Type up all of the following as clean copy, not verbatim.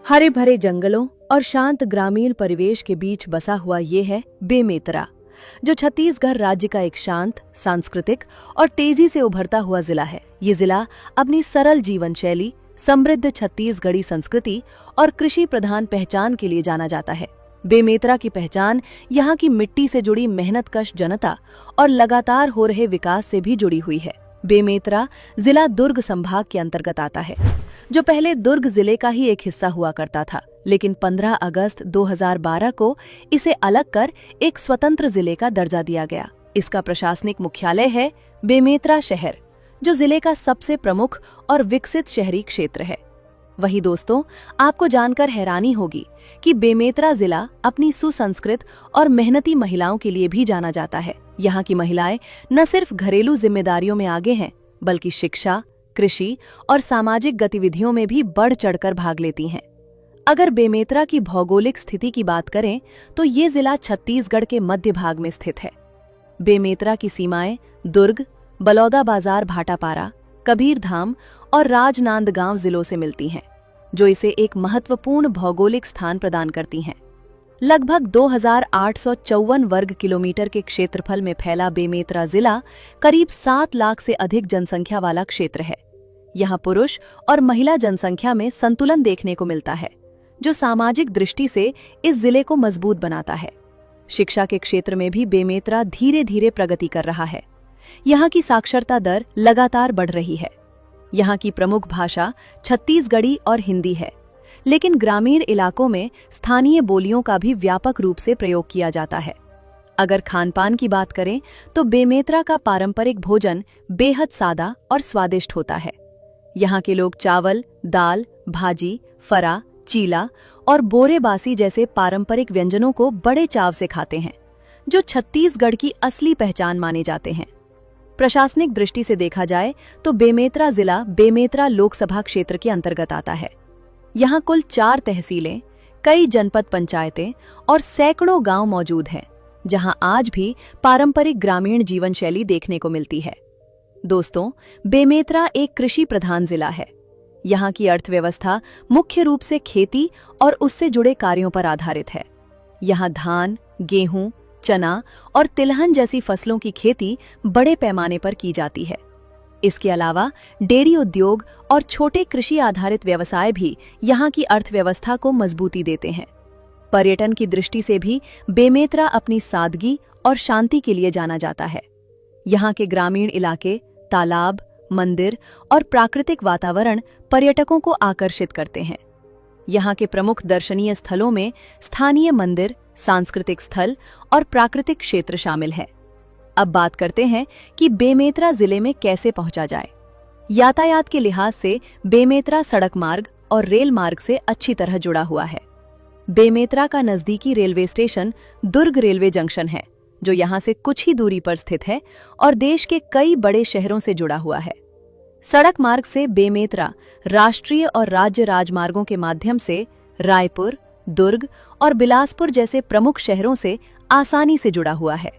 हरे भरे जंगलों और शांत ग्रामीण परिवेश के बीच बसा हुआ ये है बेमेतरा, जो छत्तीसगढ़ राज्य का एक शांत, सांस्कृतिक और तेजी से उभरता हुआ जिला है। ये जिला अपनी सरल जीवन शैली, समृद्ध छत्तीसगढ़ी संस्कृति और कृषि प्रधान पहचान के लिए जाना जाता है। बेमेतरा की पहचान यहाँ की मिट्टी से जुड़ी मेहनतकश जनता और लगातार हो रहे विकास से भी जुड़ी हुई है। बेमेतरा जिला दुर्ग संभाग के अंतर्गत आता है, जो पहले दुर्ग जिले का ही एक हिस्सा हुआ करता था, लेकिन 15 अगस्त 2012 को इसे अलग कर एक स्वतंत्र जिले का दर्जा दिया गया। इसका प्रशासनिक मुख्यालय है बेमेतरा शहर, जो जिले का सबसे प्रमुख और विकसित शहरी क्षेत्र है। वही दोस्तों, आपको जानकर हैरानी होगी कि बेमेतरा जिला अपनी सुसंस्कृत और मेहनती महिलाओं के लिए भी जाना जाता है। यहाँ की महिलाएं न सिर्फ घरेलू जिम्मेदारियों में आगे हैं, बल्कि शिक्षा, कृषि और सामाजिक गतिविधियों में भी बढ़ चढ़कर भाग लेती हैं। अगर बेमेतरा की भौगोलिक स्थिति की बात करें तो ये जिला छत्तीसगढ़ के मध्य भाग में स्थित है। बेमेतरा की सीमाएं दुर्ग, बलौदाबाजार, भाटापारा, कबीरधाम और राजनांदगांव जिलों से मिलती हैं, जो इसे एक महत्वपूर्ण भौगोलिक स्थान प्रदान करती हैं। लगभग 2854 वर्ग किलोमीटर के क्षेत्रफल में फैला बेमेतरा जिला करीब 7 लाख से अधिक जनसंख्या वाला क्षेत्र है। यहाँ पुरुष और महिला जनसंख्या में संतुलन देखने को मिलता है, जो सामाजिक दृष्टि से इस जिले को मजबूत बनाता है। शिक्षा के क्षेत्र में भी बेमेतरा धीरे धीरे प्रगति कर रहा है। यहाँ की साक्षरता दर लगातार बढ़ रही है। यहाँ की प्रमुख भाषा छत्तीसगढ़ी और हिंदी है, लेकिन ग्रामीण इलाकों में स्थानीय बोलियों का भी व्यापक रूप से प्रयोग किया जाता है। अगर खानपान की बात करें तो बेमेतरा का पारंपरिक भोजन बेहद सादा और स्वादिष्ट होता है। यहाँ के लोग चावल, दाल, भाजी, फरा, चीला और बोरेबासी जैसे पारंपरिक व्यंजनों को बड़े चाव से खाते हैं, जो छत्तीसगढ़ की असली पहचान माने जाते हैं। प्रशासनिक दृष्टि से देखा जाए तो बेमेतरा जिला बेमेतरा लोकसभा क्षेत्र के अंतर्गत आता है। यहाँ कुल 4 तहसीलें, कई जनपद पंचायतें और सैकड़ों गांव मौजूद हैं, जहां आज भी पारंपरिक ग्रामीण जीवन शैली देखने को मिलती है। दोस्तों, बेमेतरा एक कृषि प्रधान जिला है। यहाँ की अर्थव्यवस्था मुख्य रूप से खेती और उससे जुड़े कार्यों पर आधारित है। यहाँ धान, गेहूं, चना और तिलहन जैसी फसलों की खेती बड़े पैमाने पर की जाती है। इसके अलावा डेयरी उद्योग और छोटे कृषि आधारित व्यवसाय भी यहाँ की अर्थव्यवस्था को मजबूती देते हैं। पर्यटन की दृष्टि से भी बेमेतरा अपनी सादगी और शांति के लिए जाना जाता है। यहाँ के ग्रामीण इलाके, तालाब, मंदिर और प्राकृतिक वातावरण पर्यटकों को आकर्षित करते हैं। यहाँ के प्रमुख दर्शनीय स्थलों में स्थानीय मंदिर, सांस्कृतिक स्थल और प्राकृतिक क्षेत्र शामिल है। अब बात करते हैं कि बेमेतरा जिले में कैसे पहुंचा जाए। यातायात के लिहाज से बेमेतरा सड़क मार्ग और रेल मार्ग से अच्छी तरह जुड़ा हुआ है। बेमेतरा का नजदीकी रेलवे स्टेशन दुर्ग रेलवे जंक्शन है, जो यहाँ से कुछ ही दूरी पर स्थित है और देश के कई बड़े शहरों से जुड़ा हुआ है। सड़क मार्ग से बेमेतरा राष्ट्रीय और राज्य राजमार्गों के माध्यम से रायपुर, दुर्ग और बिलासपुर जैसे प्रमुख शहरों से आसानी से जुड़ा हुआ है।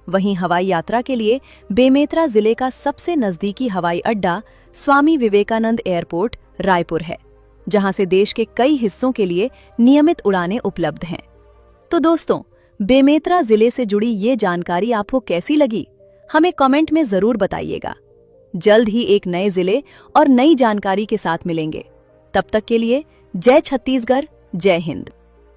वहीं हवाई यात्रा के लिए बेमेतरा जिले का सबसे नजदीकी हवाई अड्डा स्वामी विवेकानंद एयरपोर्ट रायपुर है, जहां से देश के कई हिस्सों के लिए नियमित उड़ानें उपलब्ध हैं। तो दोस्तों, बेमेतरा जिले से जुड़ी ये जानकारी आपको कैसी लगी? हमें कमेंट में जरूर बताइएगा। जल्द ही एक नए जिले और नई जानकारी के साथ मिलेंगे। तब तक के लिए जय छत्तीसगढ़, जय हिंद।